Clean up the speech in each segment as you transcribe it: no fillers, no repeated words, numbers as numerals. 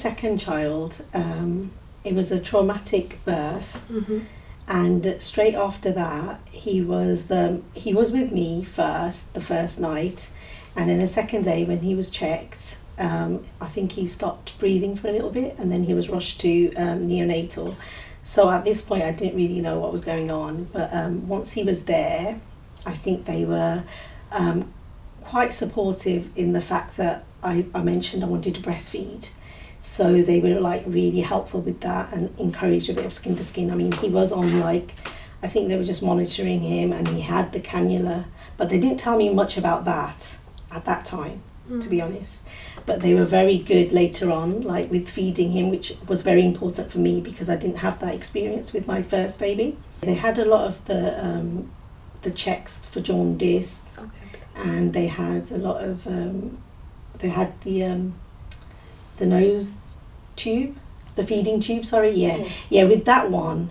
second child, it was a traumatic birth. Mm-hmm. And straight after that, he was with me the first night, and then the second day when he was checked, I think he stopped breathing for a little bit, and then he was rushed to neonatal. So at this point, I didn't really know what was going on. But once he was there, I think they were quite supportive in the fact that I mentioned I wanted to breastfeed. So they were like really helpful with that and encouraged a bit of skin to skin. I mean, he was on I think they were just monitoring him, and he had the cannula, but they didn't tell me much about that at that time, to be honest. But they were very good later on, like with feeding him, which was very important for me because I didn't have that experience with my first baby. They had a lot of the checks for jaundice, and they had a lot of they had the nose tube, the feeding tube, yeah, with that one,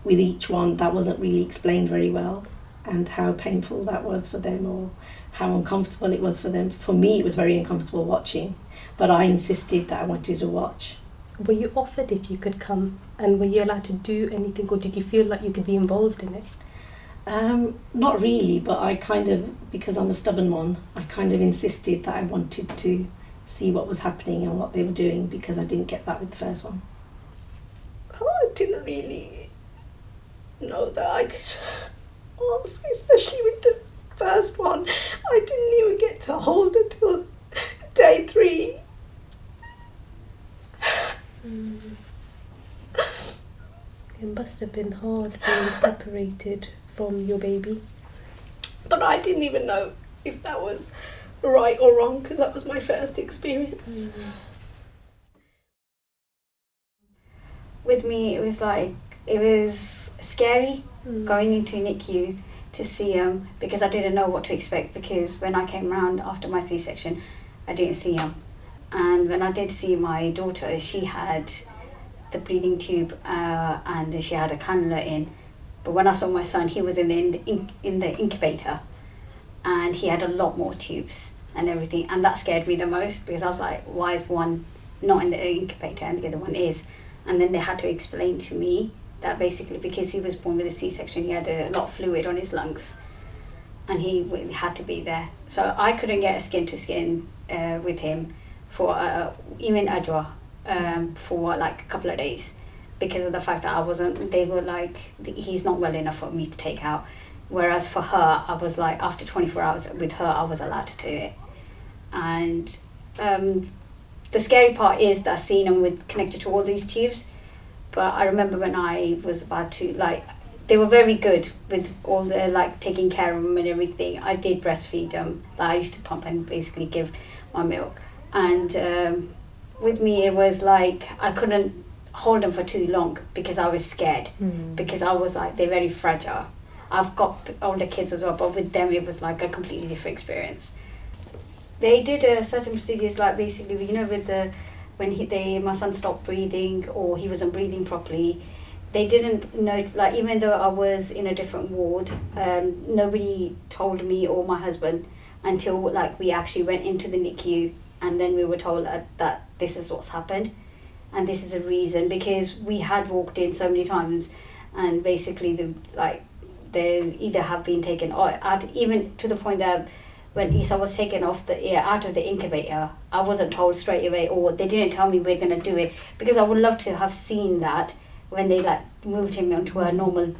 with each one, that wasn't really explained very well, and how painful that was for them, or how uncomfortable it was for them. For me, it was very uncomfortable watching, but I insisted that I wanted to watch. Were you offered if you could come, and were you allowed to do anything, or did you feel like you could be involved in it? Not really, but I kind of, because I'm a stubborn one, I kind of insisted that I wanted to see what was happening and what they were doing, because I didn't get that with the first one. I didn't really know that I could ask, especially with the first one. I didn't even get to hold her till day 3. It must have been hard being separated from your baby. But I didn't even know if that was right or wrong, because that was my first experience. With me, it was scary going into NICU to see him, because I didn't know what to expect, because when I came round after my C-section, I didn't see him. And when I did see my daughter, she had the breathing tube and she had a cannula in. But when I saw my son, he was in the incubator, and he had a lot more tubes and everything, and that scared me the most, because I was like, why is one not in the incubator and the other one is? And then they had to explain to me that basically because he was born with a C-section, he had a lot of fluid on his lungs, and he had to be there. So I couldn't get a skin to skin with him for even Ajwa for like a couple of days, because of the fact that they were like, he's not well enough for me to take out. Whereas for her, I was like, after 24 hours with her, I was allowed to do it. And the scary part is that seeing him connected to all these tubes. But I remember when I was about to, they were very good with all the, taking care of him and everything. I did breastfeed him. I used to pump and basically give my milk. And with me, it was like, I couldn't hold them for too long because I was scared. Because I was like, they're very fragile. I've got older kids as well, but with them it was like a completely different experience. They did certain procedures, like basically, with when my son stopped breathing or he wasn't breathing properly, they didn't know, even though I was in a different ward, nobody told me or my husband until we actually went into the NICU, and then we were told that this is what's happened and this is the reason, because we had walked in so many times, and basically they either have been taken out, even to the point that when Isa was taken out of the incubator, I wasn't told straight away, or they didn't tell me we're going to do it, because I would love to have seen that when they moved him onto a normal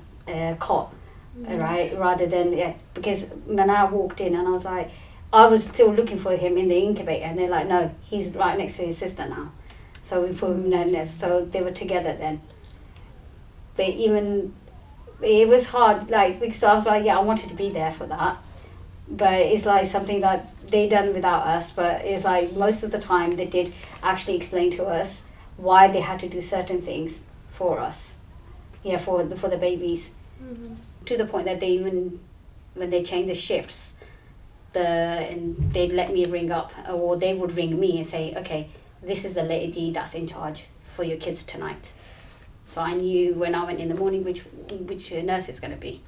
cot, right, rather than, because when I walked in and I was like, I was still looking for him in the incubator, and they're like, no, he's right next to his sister now. So we put him in there, so they were together then. But even, it was hard, because I was like, I wanted to be there for that. But it's something that they done without us, but it's most of the time they did actually explain to us why they had to do certain things for us, for the babies. To the point that they even, when they changed the shifts, and they'd let me ring up, or they would ring me and say, okay, this is the lady that's in charge for your kids tonight. So I knew when I went in the morning which nurse it's going to be.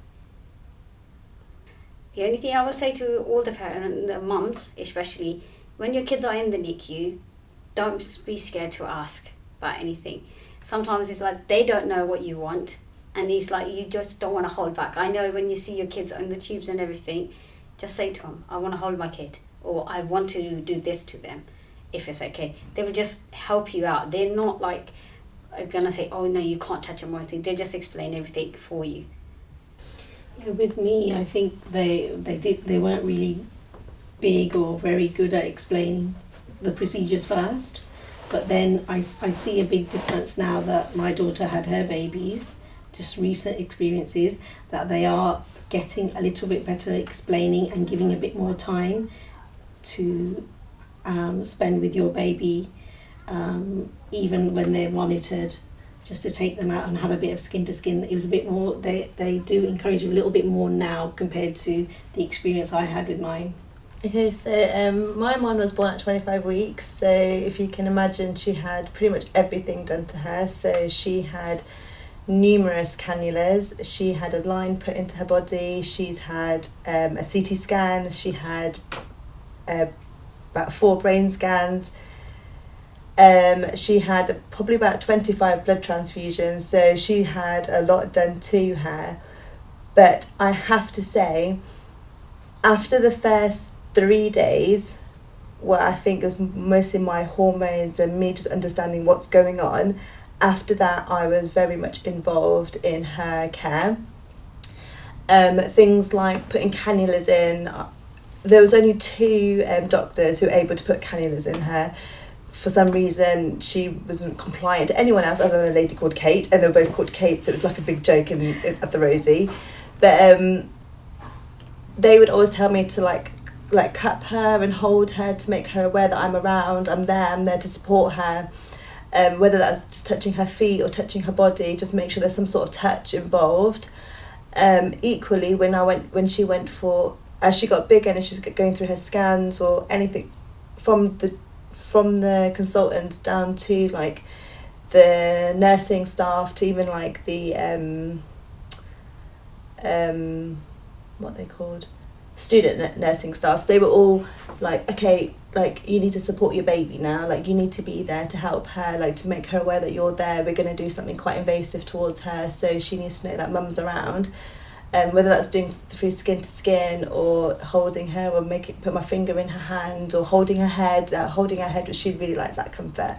The only thing I will say to all the parents, the mums especially, when your kids are in the NICU, don't be scared to ask about anything. Sometimes it's like they don't know what you want, and it's like you just don't want to hold back. I know when you see your kids on the tubes and everything, just say to them, I want to hold my kid, or I want to do this to them, if it's okay. They will just help you out. They're not like gonna say, oh no, you can't touch them or anything. They just explain everything for you. Yeah, with me, I think they weren't really big or very good at explaining the procedures first. But then I see a big difference now that my daughter had her babies, just recent experiences, that they are getting a little bit better at explaining and giving a bit more time to spend with your baby, even when they're monitored, just to take them out and have a bit of skin to skin. It was a bit more, they do encourage you a little bit more now compared to the experience I had with mine. Okay, so my mum was born at 25 weeks, so if you can imagine, she had pretty much everything done to her. So she had numerous cannulas, she had a line put into her body, she's had a CT scan, she had about 4 brain scans, she had probably about 25 blood transfusions, so she had a lot done to her. But I have to say, after the first 3 days, where I think was mostly my hormones and me just understanding what's going on, after that I was very much involved in her care. Things like putting cannulas in. There was only 2 doctors who were able to put cannulas in her. For some reason she wasn't compliant to anyone else other than a lady called Kate, and they were both called Kate, so it was like a big joke at the Rosie. But they would always tell me to like cup her and hold her to make her aware that I'm around, I'm there to support her. Whether that's just touching her feet or touching her body, just make sure there's some sort of touch involved. Equally, when she went for, as she got bigger and she was going through her scans or anything, from the consultants down to like the nursing staff to even like the what they called student nursing staffs, they were all like, okay, like you need to support your baby now, like you need to be there to help her, like to make her aware that you're there. We're going to do something quite invasive towards her, so she needs to know that mum's around. Whether that's doing through skin to skin or holding her or put my finger in her hand or holding her head, which she really liked that comfort.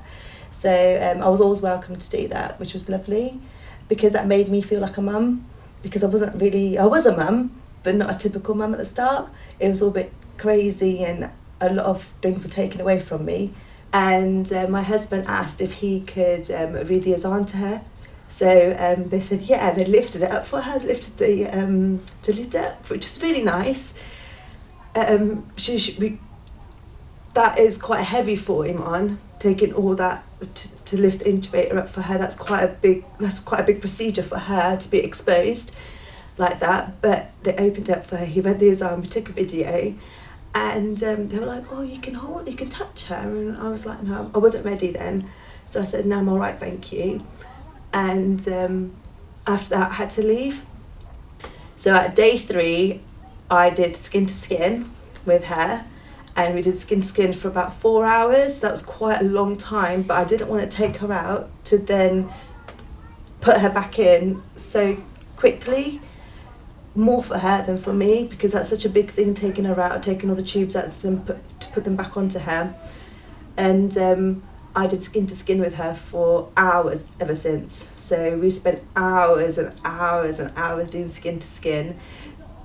So I was always welcome to do that, which was lovely, because that made me feel like a mum, because I was a mum, but not a typical mum at the start. It was all a bit crazy and a lot of things were taken away from me. And my husband asked if he could read the azan to her. So they said yeah, and they lifted it up for her, lifted the lid up, which was really nice. That is quite heavy for Iman, taking all that to lift the incubator up for her. That's quite a big procedure for her to be exposed like that. But they opened it up for her. He read the azan, we took a video, and they were like, oh, you can touch her. And I was like, no, I wasn't ready then. So I said, no, I'm all right, thank you. And after that I had to leave. So at day 3 I did skin to skin with her, and we did skin to skin for about 4 hours. That was quite a long time, but I didn't want to take her out to then put her back in so quickly, more for her than for me, because that's such a big thing, taking her out, taking all the tubes out to put them back onto her. And I did skin to skin with her for hours ever since. So we spent hours and hours and hours doing skin to skin.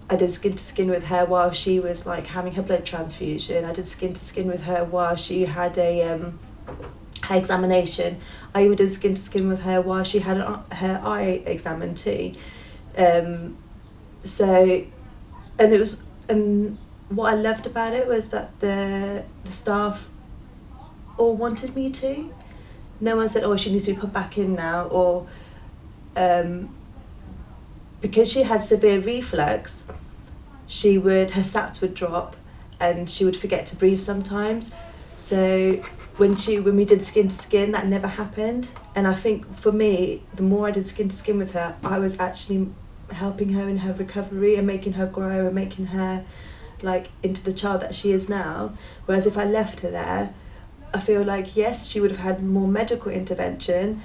I did skin to skin with her while she was like having her blood transfusion. I did skin to skin with her while she had her examination. I even did skin to skin with her while she had her eye examined too. And what I loved about it was that the staff all wanted me to. No one said, oh, she needs to be put back in now, or because she had severe reflux, her SATs would drop and she would forget to breathe sometimes. So when we did skin to skin, that never happened. And I think for me, the more I did skin to skin with her, I was actually helping her in her recovery and making her grow and making her like into the child that she is now. Whereas if I left her there, I feel like, yes, she would have had more medical intervention,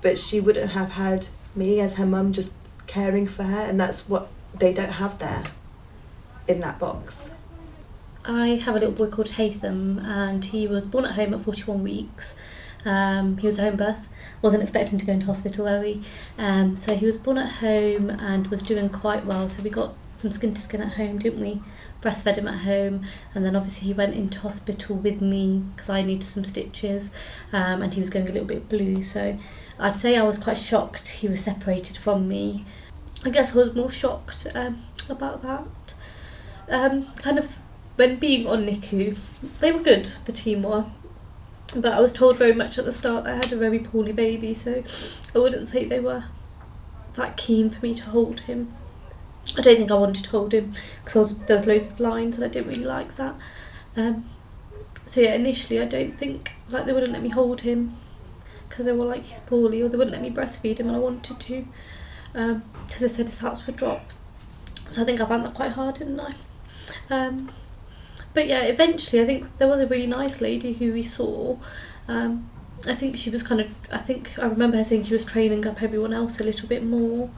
but she wouldn't have had me as her mum just caring for her, and that's what they don't have there in that box. I have a little boy called Hatham, and he was born at home at 41 weeks. He was a home birth, wasn't expecting to go into hospital, were we? So he was born at home and was doing quite well, so we got some skin to skin at home, didn't we? Breastfed him at home, and then obviously he went into hospital with me because I needed some stitches, and he was going a little bit blue, so I'd say I was quite shocked he was separated from me. I guess I was more shocked about that. Kind of when being on NICU, they were good, the team were, but I was told very much at the start that I had a very poorly baby, so I wouldn't say they were that keen for me to hold him. I don't think I wanted to hold him because there was loads of lines and I didn't really like that. So yeah, initially I don't think like they wouldn't let me hold him because they were like he's poorly, or they wouldn't let me breastfeed him and I wanted to, because they said his heart would drop. So I think I found that quite hard, didn't I? But yeah, eventually I think there was a really nice lady who we saw. I think she was I remember her saying she was training up everyone else a little bit more,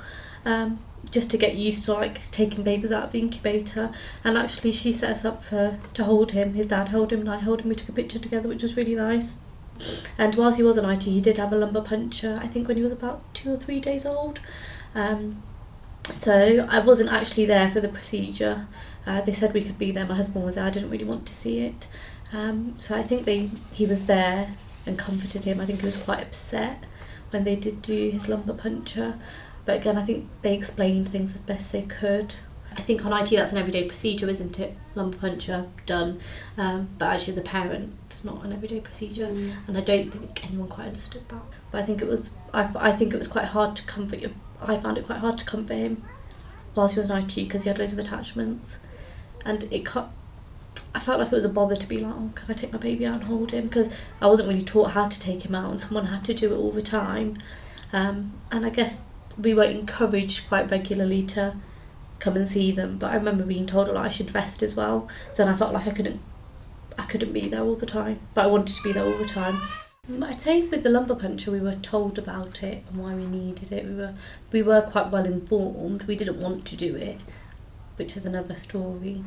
just to get used to like taking babies out of the incubator. And actually she set us up to hold him. His dad held him and I held him. We took a picture together, which was really nice. And whilst he was an IT, he did have a lumbar puncture, I think when he was about 2 or 3 days old. So I wasn't actually there for the procedure. They said we could be there. My husband was there. I didn't really want to see it. So I think he was there and comforted him. I think he was quite upset when they did do his lumbar puncture. But again, I think they explained things as best they could. I think on IT that's an everyday procedure, isn't it? Lumbar puncture, done. But actually as a parent, it's not an everyday procedure. And I don't think anyone quite understood that. But I think it was quite hard to comfort you. I found it quite hard to comfort him whilst he was in IT because he had loads of attachments. And I felt like it was a bother to be like, oh, can I take my baby out and hold him? Because I wasn't really taught how to take him out and someone had to do it all the time. And I guess we were encouraged quite regularly to come and see them, but I remember being told I should rest as well. So then I felt like I couldn't be there all the time, but I wanted to be there all the time. I'd say with the lumbar puncture we were told about it and why we needed it. We were quite well informed. We didn't want to do it, which is another story.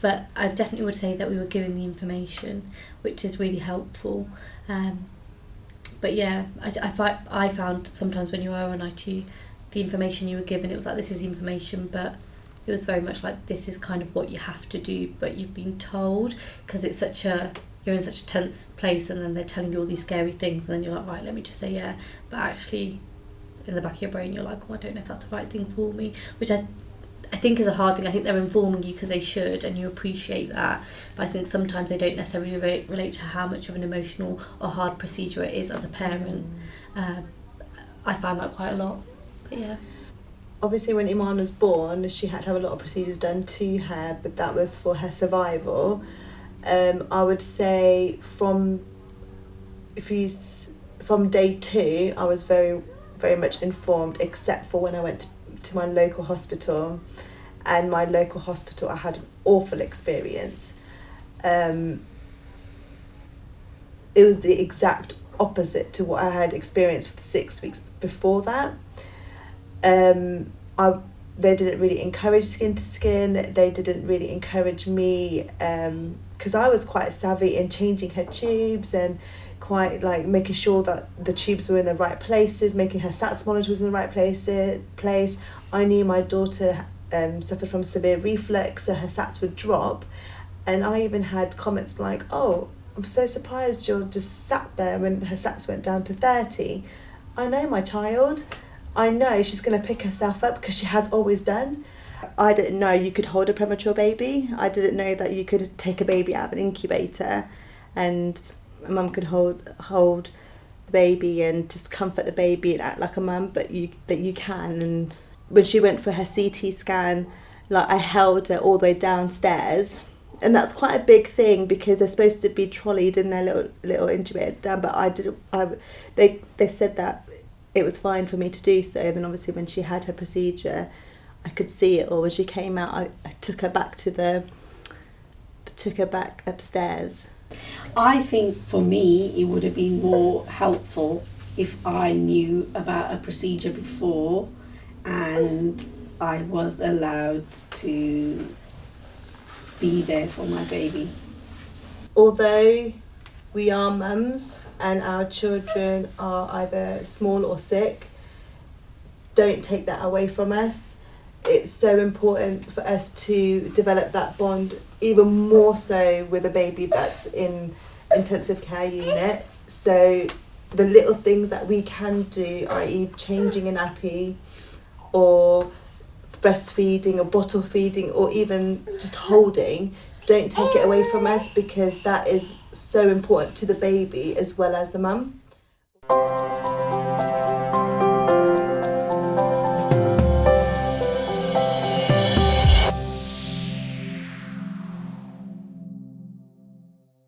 But I definitely would say that we were given the information, which is really helpful. But yeah, I found sometimes when you were on IT, the information you were given, it was like, this is information, but it was very much like, this is kind of what you have to do, but you've been told, because you're in such a tense place, and then they're telling you all these scary things, and then you're like, right, let me just say yeah. But actually, in the back of your brain, you're like, oh, I don't know if that's the right thing for me, which I think is a hard thing. I think they're informing you because they should, and you appreciate that. But I think sometimes they don't necessarily relate to how much of an emotional or hard procedure it is as a parent. I found that quite a lot. But yeah. Obviously when Iman was born, she had to have a lot of procedures done to her, but that was for her survival. I would say from day 2, I was very, very much informed, except for when I went to my local hospital. And my local hospital, I had an awful experience. It was the exact opposite to what I had experienced for the 6 weeks before that. They didn't really encourage skin to skin. They didn't really encourage me, because I was quite savvy in changing her tubes and quite like making sure that the tubes were in the right places, making her SATS monitor was in the right place. I knew my daughter suffered from severe reflux, so her SATS would drop. And I even had comments like, oh, I'm so surprised you're just sat there when her SATS went down to 30. I know my child. I know she's going to pick herself up because she has always done. I didn't know you could hold a premature baby. I didn't know that you could take a baby out of an incubator and a mum could hold the baby and just comfort the baby and act like a mum, but that you can. And when she went for her CT scan, like I held her all the way downstairs, and that's quite a big thing because they're supposed to be trolleyed in their little incubator down, but they said that it was fine for me to do so. And then obviously when she had her procedure, I could see it all. When she came out, I took her back upstairs I think for me it would have been more helpful if I knew about a procedure before and I was allowed to be there for my baby. Although we are mums and our children are either small or sick, don't take that away from us. It's so important for us to develop that bond, even more so with a baby that's in intensive care unit. So the little things that we can do, i.e. changing a nappy or breastfeeding or bottle feeding or even just holding, don't take it away from us, because that is so important to the baby as well as the mum.